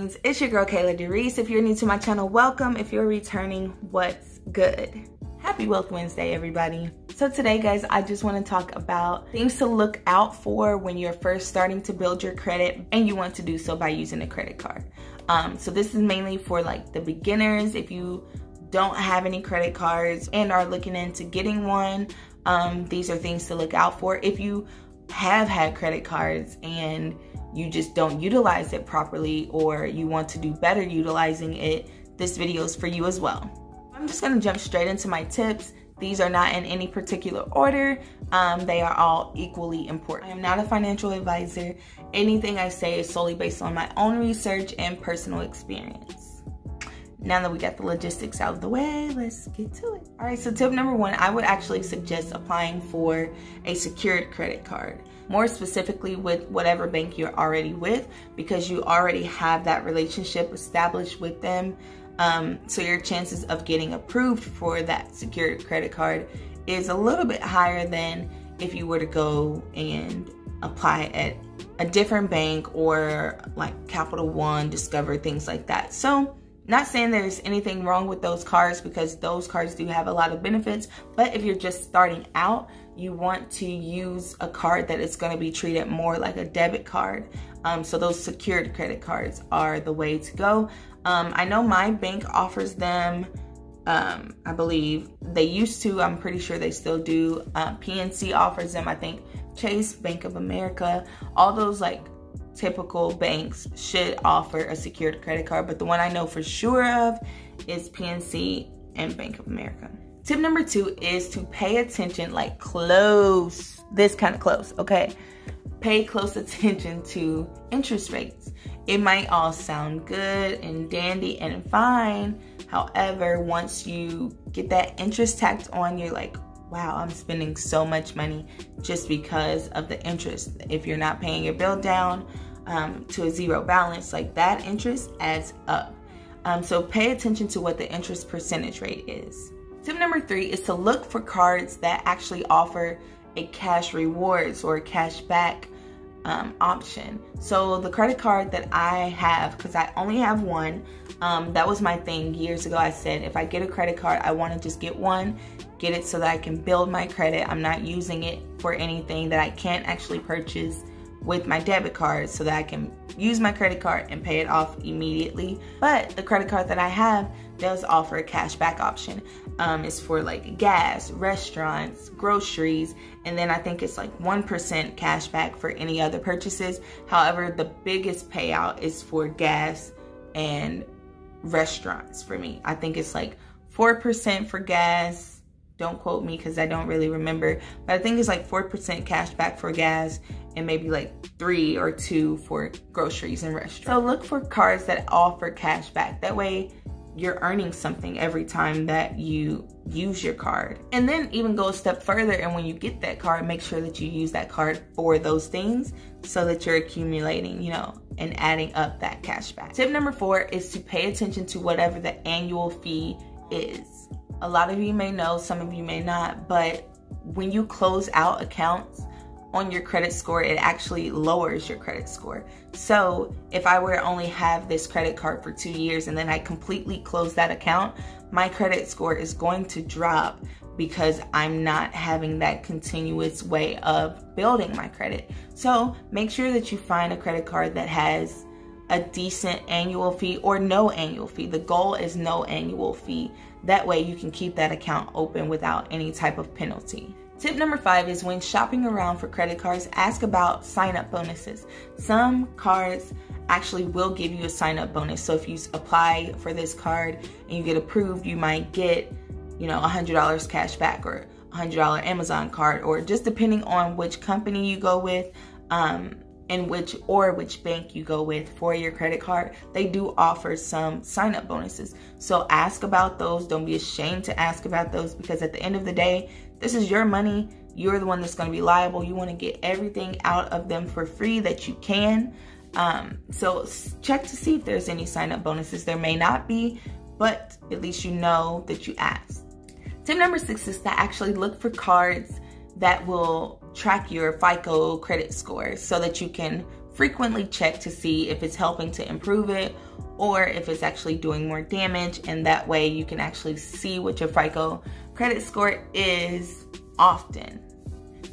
Queens, it's your girl 𝐻𝐪. If you're new to my channel, welcome. If you're returning, what's good? Happy Wealth Wednesday, everybody. So today, guys, I just want to talk about things to look out for when you're first starting to build your credit and you want to do so by using a credit card. So this is mainly for like the beginners. If you don't have any credit cards and are looking into getting one, these are things to look out for. If you have had credit cards and you just don't utilize it properly, or you want to do better utilizing it, this video is for you as well. I'm just going to jump straight into my tips. These are not in any particular order. They are all equally important. I am not a financial advisor. Anything I say is solely based on my own research and personal experience. Now that we got the logistics out of the way, let's get to it. All right, so tip number one, I would actually suggest applying for a secured credit card. More specifically with whatever bank you're already with, because you already have that relationship established with them. So your chances of getting approved for that secured credit card is a little bit higher than if you were to go and apply at a different bank or like Capital One, Discover, things like that. So not saying there's anything wrong with those cards, because those cards do have a lot of benefits, but if you're just starting out, you want to use a card that is going to be treated more like a debit card. So those secured credit cards are the way to go. I know my bank offers them. I believe they used to. I'm pretty sure they still do. PNC offers them. I think Chase, Bank of America, all those like typical banks should offer a secured credit card, but the one I know for sure of is PNC and Bank of America. Tip number two is to pay attention, like close, this kind of close, okay? Pay close attention to interest rates. It might all sound good and dandy and fine. However, once you get that interest tacked on, you're like, wow, I'm spending so much money just because of the interest. If you're not paying your bill down to a zero balance, like that interest adds up. So pay attention to what the interest percentage rate is. Tip number three is to look for cards that actually offer a cash rewards or a cash back option. So the credit card that I have, because I only have one, that was my thing years ago. I said, if I get a credit card, I want to just get one, get it so that I can build my credit. I'm not using it for anything that I can't actually purchase with my debit card, so that I can use my credit card and pay it off immediately. But the credit card that I have does offer a cash back option. It's for like gas, restaurants, groceries, and then I think it's like 1% cash back for any other purchases. However, the biggest payout is for gas and restaurants for me. I think it's like 4% for gas. Don't quote me because I don't really remember, but I think it's like 4% cash back for gas and maybe like 3 or 2 for groceries and restaurants. So look for cards that offer cash back. That way you're earning something every time that you use your card. And then even go a step further, and when you get that card, make sure that you use that card for those things so that you're accumulating, you know, and adding up that cash back. Tip number four is to pay attention to whatever the annual fee is. A lot of you may know, some of you may not, but when you close out accounts on your credit score, it actually lowers your credit score. So if I were to only have this credit card for 2 years and then I completely close that account, my credit score is going to drop because I'm not having that continuous way of building my credit. So make sure that you find a credit card that has a decent annual fee or no annual fee. The goal is no annual fee. That way you can keep that account open without any type of penalty. Tip number five is when shopping around for credit cards, ask about sign-up bonuses. Some cards actually will give you a sign-up bonus. So if you apply for this card and you get approved, you might get, you know, $100 cash back or $100 Amazon card, or just depending on which company you go with, and which bank you go with for your credit card, they do offer some sign-up bonuses. So ask about those. Don't be ashamed to ask about those, because at the end of the day, this is your money. You're the one that's going to be liable. You want to get everything out of them for free that you can. So check to see if there's any sign-up bonuses. There may not be, but at least you know that you asked. Tip number six is to actually look for cards that will track your FICO credit score so that you can frequently check to see if it's helping to improve it or if it's actually doing more damage, and that way you can actually see what your FICO credit score is often.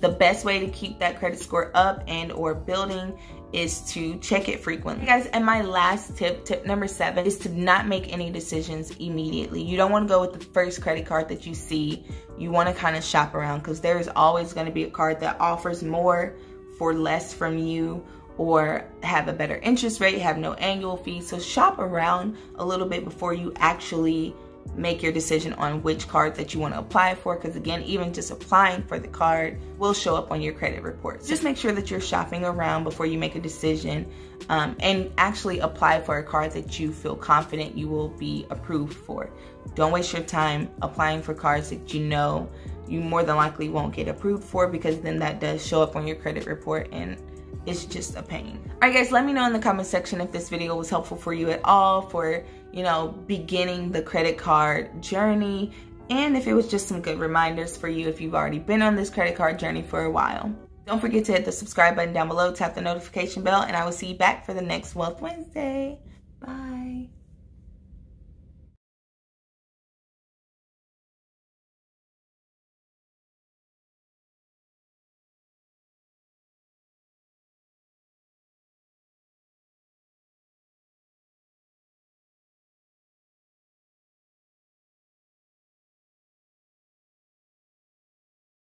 The best way to keep that credit score up and or building is to check it frequently. Guys, and my last tip number 7, is to not make any decisions immediately. You don't want to go with the first credit card that you see. You want to kind of shop around, because there's always going to be a card that offers more for less from you, or have a better interest rate, have no annual fee. So shop around a little bit before you actually make your decision on which card that you want to apply for, because again, even just applying for the card will show up on your credit report. So just make sure that you're shopping around before you make a decision, and actually apply for a card that you feel confident you will be approved for. Don't waste your time applying for cards that you know you more than likely won't get approved for, because then that does show up on your credit report and it's just a pain. All right, guys, let me know in the comment section if this video was helpful for you at all for, you know, beginning the credit card journey, and if it was just some good reminders for you if you've already been on this credit card journey for a while. Don't forget to hit the subscribe button down below, tap the notification bell, and I will see you back for the next Wealth Wednesday. Bye.